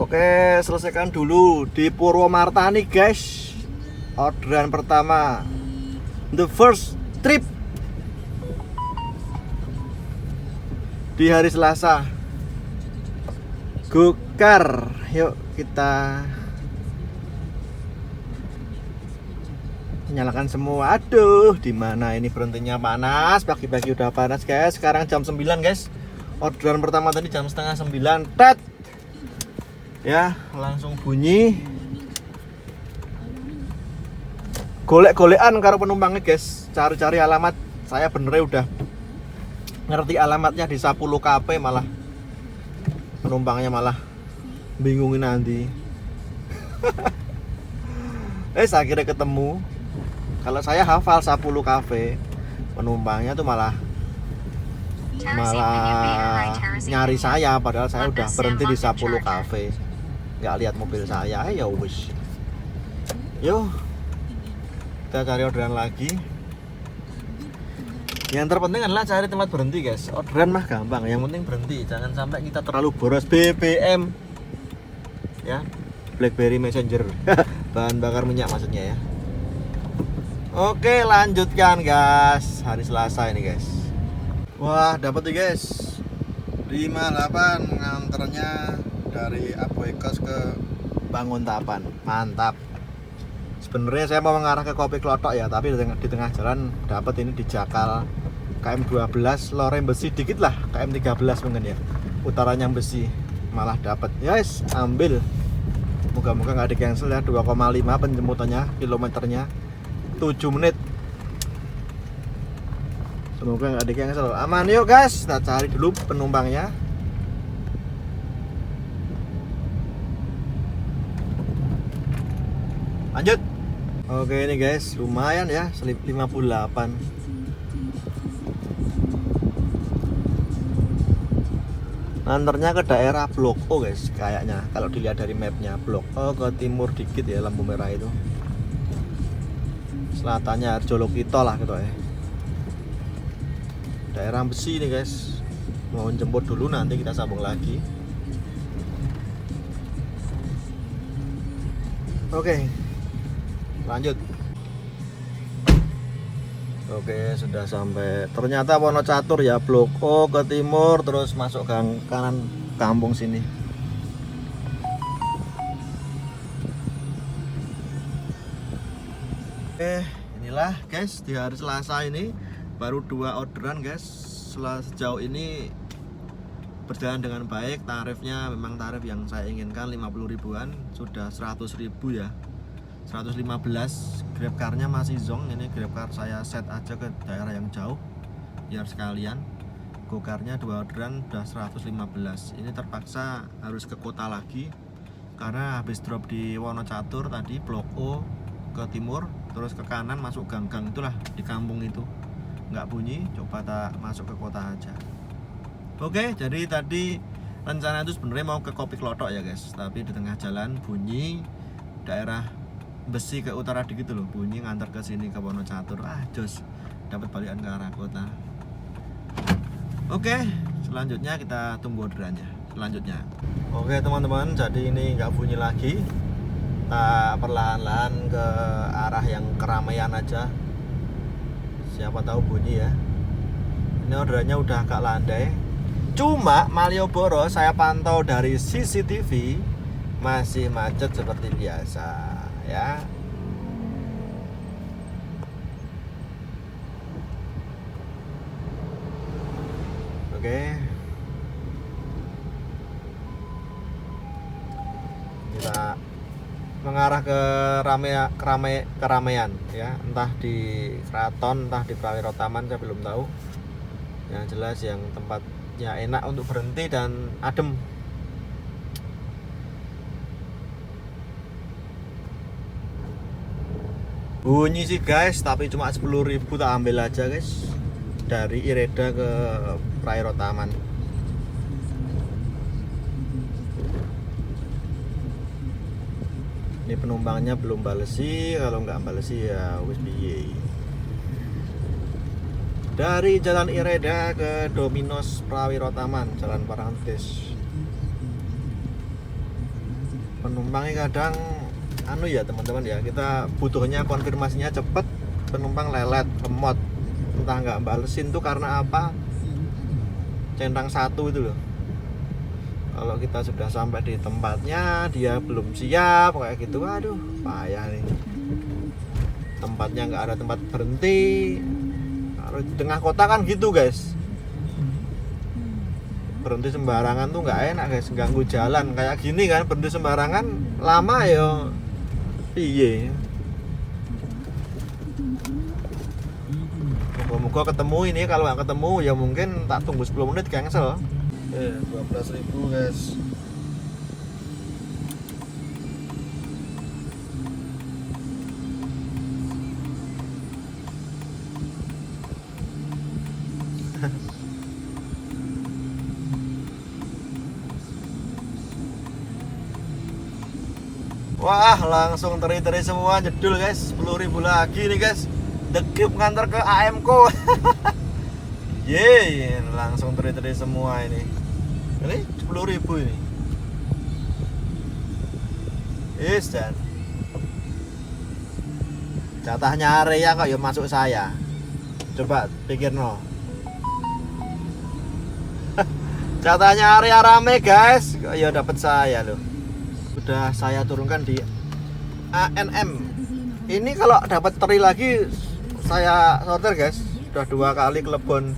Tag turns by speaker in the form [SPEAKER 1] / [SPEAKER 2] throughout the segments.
[SPEAKER 1] Oke, selesaikan dulu di Purwomarta nih guys. Orderan pertama, the first trip di hari Selasa. Gokar, yuk kita nyalakan semua. Aduh, di mana ini berhentinya panas. Pagi-pagi udah panas guys. Sekarang jam 9 guys. Orderan pertama tadi jam setengah 9. Tet. Ya, langsung bunyi. Golek-golekan karo penumpangnya guys. Cari-cari alamat. Saya benernya udah ngerti alamatnya di 10 KP, malah penumpangnya malah bingungin nanti. Akhirnya ketemu. Kalau saya hafal 10 kafe, penumpangnya tuh malah nyari saya, padahal saya udah berhenti di 10 kafe. Nggak lihat mobil saya, ya wis. Yuk, kita cari orderan lagi. Yang terpenting adalah cari tempat berhenti guys. Orderan mah gampang, yang penting berhenti. Jangan sampai kita terlalu boros BBM. Ya, BlackBerry Messenger. Bahan bakar minyak maksudnya ya. Oke, lanjutkan guys. Hari Selasa ini guys. Wah, dapat nih guys. 58 nganternya dari Aboikos ke Banguntapan. Mantap. Sebenarnya saya mau mengarah ke Kopi Klothok ya, tapi di tengah jalan dapat ini di Jakal KM 12, lorem besi dikit lah, KM 13 mungkin ya. Utaranya besi malah dapat. Yes, ambil. Moga-moga nggak di cancel ya. 2,5 penjemputannya, kilometernya 7 menit. Semoga nggak di cancel. Aman yuk guys, kita cari dulu penumpangnya. Lanjut. Oke ini guys, lumayan ya, 58. Antarnya ke daerah Blok O guys, kayaknya kalau dilihat dari mapnya. Blok O ke timur dikit ya, lampu merah itu. Selatannya Harjolokito lah gitu ya. Daerah besi nih guys. Mau jemput dulu, nanti kita sambung lagi. Oke, lanjut. Oke, sudah sampai. Ternyata Wonocatur ya, Blok O ke timur, terus masuk gang kanan kampung sini. Inilah guys, di hari Selasa ini baru 2 orderan guys. Sejauh ini berjalan dengan baik. Tarifnya memang tarif yang saya inginkan, 50 ribuan. Sudah 100 ribu ya, 115. Grabcar-nya masih zonk. Ini Grabcar saya set aja ke daerah yang jauh biar sekalian. Gokarnya 2 orderan udah 115. Ini terpaksa harus ke kota lagi karena habis drop di Wonocatur tadi, Blok O ke timur, terus ke kanan masuk gang-gang itulah di kampung itu. Nggak bunyi, coba tak masuk ke kota aja. Oke, jadi tadi rencana itu sebenarnya mau ke Kopi Klothok ya guys, tapi di tengah jalan bunyi daerah besi ke utara dikit loh, bunyi ngantar ke sini ke Wonocatur. Jos, dapat balikan ke arah kota. Oke, selanjutnya kita tunggu orderannya selanjutnya. Oke teman-teman, jadi ini nggak bunyi lagi. Kita perlahan-lahan ke arah yang keramaian aja. Siapa tahu bunyi ya. Ini orderannya udah agak landai. Cuma Malioboro saya pantau dari CCTV masih macet seperti biasa ya. Oke. Kita mengarah ke keramaian ya, entah di Keraton, entah di Prawiro Taman, saya belum tahu. Yang jelas yang tempatnya enak untuk berhenti dan adem. Bunyi sih guys, tapi cuma 10 ribu, tak ambil aja guys. Dari Ireda ke Prawiro Taman. Ini penumpangnya belum balesi, kalau nggak balesi ya wis piye. Dari Jalan Ireda ke Dominos Prawiro Taman, Jalan Parantis. penumpangnya kadang anu ya teman-teman ya, kita butuhnya konfirmasinya cepet, penumpang lelet, lemot, entah nggak balesin tuh karena apa, centang satu itu loh. Kalau kita sudah sampai di tempatnya dia belum siap kayak gitu, aduh payah nih. Tempatnya nggak ada tempat berhenti. Kalau di tengah kota kan gitu guys, berhenti sembarangan tuh nggak enak guys, ganggu jalan. Kayak gini kan, berhenti sembarangan lama ya. Iya. Moga-moga ketemu ini, kalau nggak ketemu ya mungkin tak tunggu 10 menit cancel. 12.000 guys. Wah, langsung teri-teri semua jedul guys. 10.000 lagi nih guys. Dekip ngantar ke AMko. Yeay, langsung teri-teri semua ini. Ini 10.000 ini. Yes, dan jatahnya area kok ya masuk saya. Coba pikir no. Jatahnya area rame guys, kok ya dapat saya loh. Sudah saya turunkan di ANM. Ini kalau dapat teri lagi saya sortir guys. Sudah 2 kali kelebon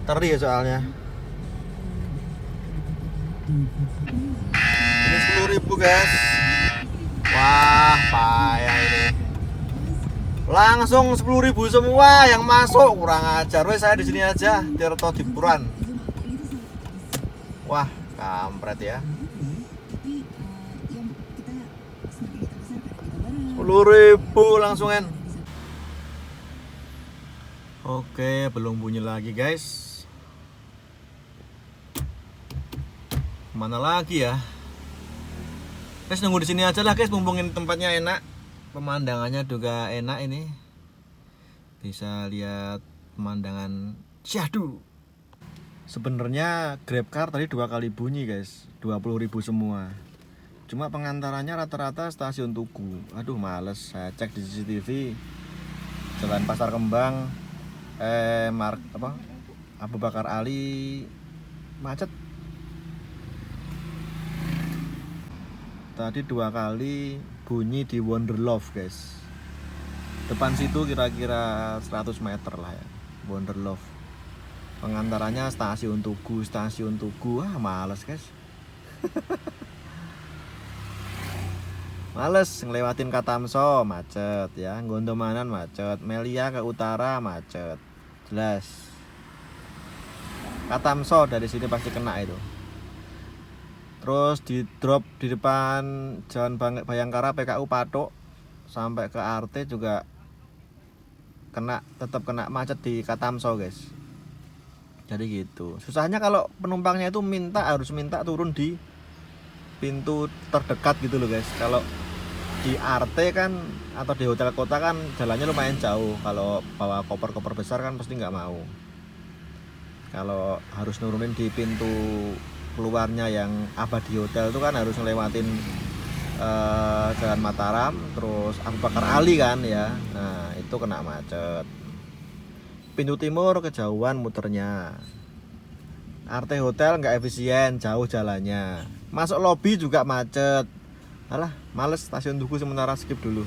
[SPEAKER 1] teri ya soalnya. Ini 10.000 guys. Wah payah ini. Langsung 10.000 semua yang masuk, kurang ajar. Wes saya di sini aja, Tirto Dipuran. Wah kampret ya. 10.000 langsungan. Oke, belum bunyi lagi guys. Mana lagi ya? Guys nunggu di sini aja lah guys, mumpungin tempatnya enak, pemandangannya juga enak ini. Bisa lihat pemandangan syahdu. Sebenarnya GrabCar tadi 2 kali bunyi guys, 20.000 semua. Cuma pengantarannya rata-rata stasiun Tugu. Aduh males, saya cek di CCTV Jalan Pasar Kembang Abu Bakar Ali macet. Tadi 2 kali bunyi di Wonderlove guys. Depan situ kira-kira 100 meter lah ya, Wonderlove. Pengantarannya stasiun Tugu. Wah males guys. Males ngelewatin Katamso macet ya, Gondomanan macet, Melia ke utara macet. Jelas. Katamso dari sini pasti kena itu. Terus di drop di depan Jalan Bayangkara PKU Patok sampai ke Arte juga tetap kena macet di Katamso guys. Jadi gitu. Susahnya kalau penumpangnya itu harus minta turun di pintu terdekat gitu loh guys. Kalau di Arte kan atau di hotel kota kan jalannya lumayan jauh. Kalau bawa koper-koper besar kan pasti nggak mau. Kalau harus nurunin di pintu keluarnya yang abadi hotel itu kan harus ngelewatin Jalan Mataram, terus Abu Bakar Ali kan ya. Nah itu kena macet. Pintu timur kejauhan muternya. Arte hotel nggak efisien, jauh jalannya. Masuk lobi juga macet. Alah, males, stasiun Tugu sementara skip dulu.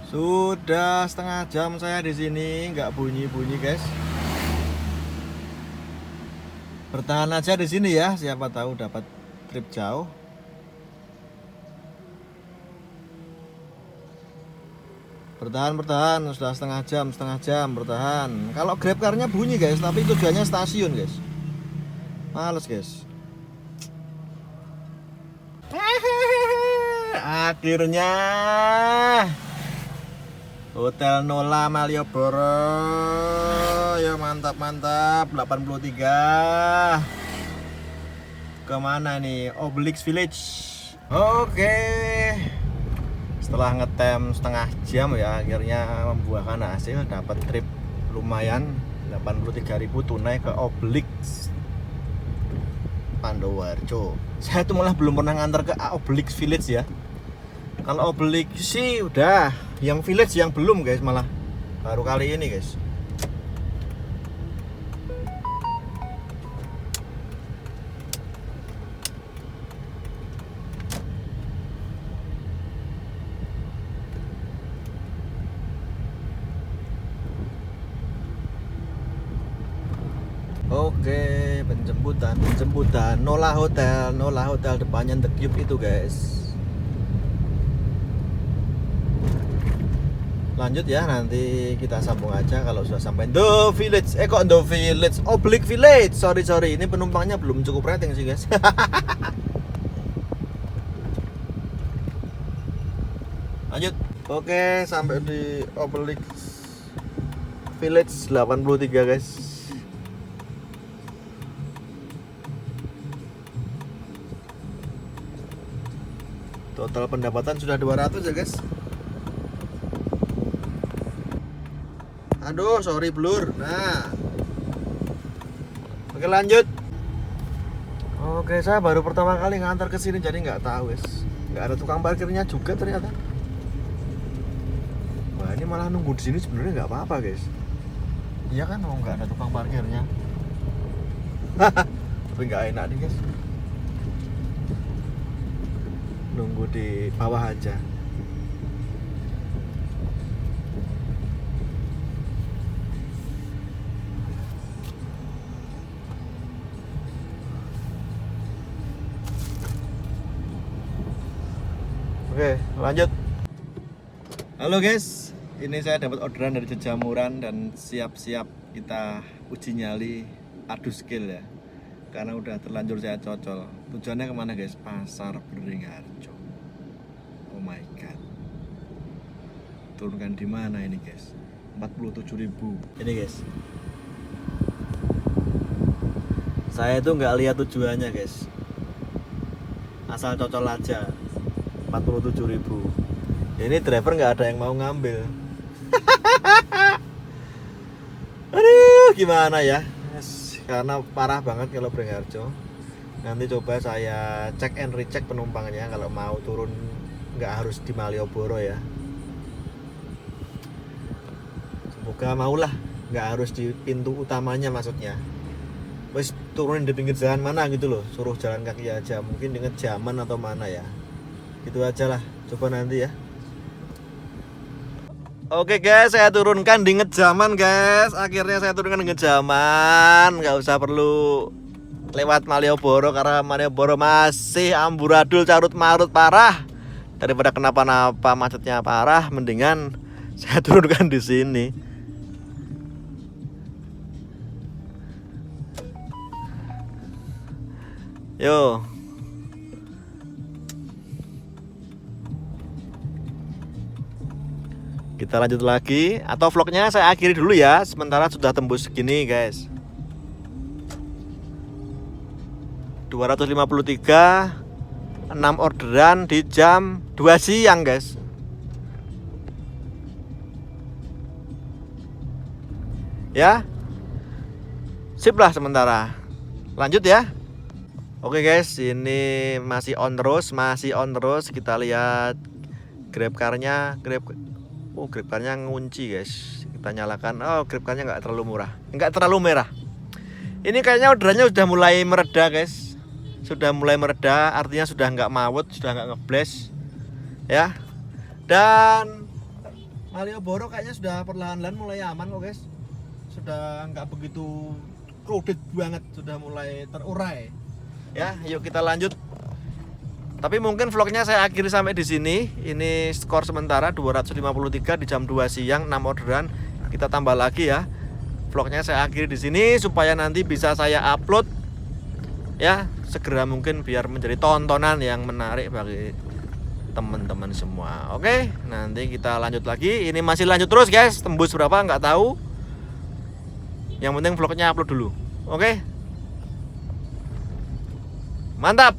[SPEAKER 1] Sudah setengah jam saya di sini, nggak bunyi-bunyi guys. Bertahan aja di sini ya, siapa tahu dapat trip jauh. Bertahan, sudah setengah jam bertahan. Kalau GrabCar-nya bunyi guys, tapi tujuannya stasiun guys. Males guys. Akhirnya Hotel Nola Malioboro. Ya mantap 83. Kemana nih? Obelix Village. Oke. Setelah ngetem setengah jam ya, akhirnya membuahkan hasil, dapat trip lumayan 83.000 tunai ke Obelix. Pandowarjo. Saya tuh malah belum pernah ngantar ke Obelix Village ya. Kalau Obelix sih udah, yang Village yang belum guys, malah baru kali ini guys. Oke, penjemputan Nola Hotel depannya The Cube itu guys. Lanjut ya, nanti kita sambung aja kalau sudah sampai The Village. Kok The Village? Obelix Village. Sorry, ini penumpangnya belum cukup rating sih guys. Lanjut. Oke, sampai di Obelix Village 83 guys. Total pendapatan sudah 200 ya guys. Aduh, sorry blur. Nah, oke lanjut. Oke, saya baru pertama kali ngantar ke sini jadi nggak tahu guys. Nggak ada tukang parkirnya juga ternyata. Wah, ini malah nunggu di sini sebenarnya nggak apa-apa guys. Iya kan, mau nggak ada tukang parkirnya. Tapi nggak enak nih guys. Nunggu di bawah aja. Oke, lanjut. Halo guys, ini saya dapat orderan dari Jejamuran dan siap-siap kita uji nyali adu skill ya. Karena udah terlanjur saya cocol. Tujuannya kemana guys? Pasar Beringharjo. Oh my god. Turunkan di mana ini guys? 47.000. Ini guys. Saya tuh nggak lihat tujuannya guys. Asal cocol aja. 47.000. Ini driver nggak ada yang mau ngambil. Aduh, gimana ya? Karena parah banget kalau Beringharjo. Nanti coba saya cek and recheck penumpangnya kalau mau turun nggak harus di Malioboro ya. Semoga maulah, nggak harus di pintu utamanya maksudnya. Wes turunin di pinggir jalan mana gitu loh, suruh jalan kaki aja, mungkin dengan Jaman atau mana ya. Gitu aja lah, coba nanti ya. Oke guys, saya turunkan di Ngejaman guys. Akhirnya saya turunkan di Ngejaman. Nggak usah perlu lewat Malioboro karena Malioboro masih amburadul carut marut parah. Daripada kenapa-napa macetnya parah, mendingan saya turunkan di sini. Yo. Kita lanjut lagi, atau vlognya saya akhiri dulu ya, sementara sudah tembus segini guys. 253, 6 orderan di jam 2 siang guys. Ya, sip lah sementara. Lanjut ya. Oke guys, ini masih on terus. Kita lihat Grab car-nya, Grab car-nya ngunci guys. Kita nyalakan. Oh, Grab car-nya nggak terlalu murah, nggak terlalu merah. Ini kayaknya orderannya sudah mulai mereda guys. Sudah mulai mereda, artinya sudah nggak mawut, sudah nggak ngebles ya. Dan Malioboro kayaknya sudah perlahan-lahan mulai aman kok guys. Sudah nggak begitu crowded banget, sudah mulai terurai ya. Yuk kita lanjut. Tapi mungkin vlognya saya akhiri sampai di sini. Ini skor sementara 253 di jam 2 siang, 6 orderan. Kita tambah lagi ya. Vlognya saya akhiri di sini supaya nanti bisa saya upload ya segera mungkin, biar menjadi tontonan yang menarik bagi teman-teman semua. Oke, nanti kita lanjut lagi. Ini masih lanjut terus guys. Tembus berapa nggak tahu. Yang penting vlognya upload dulu. Oke. Mantap.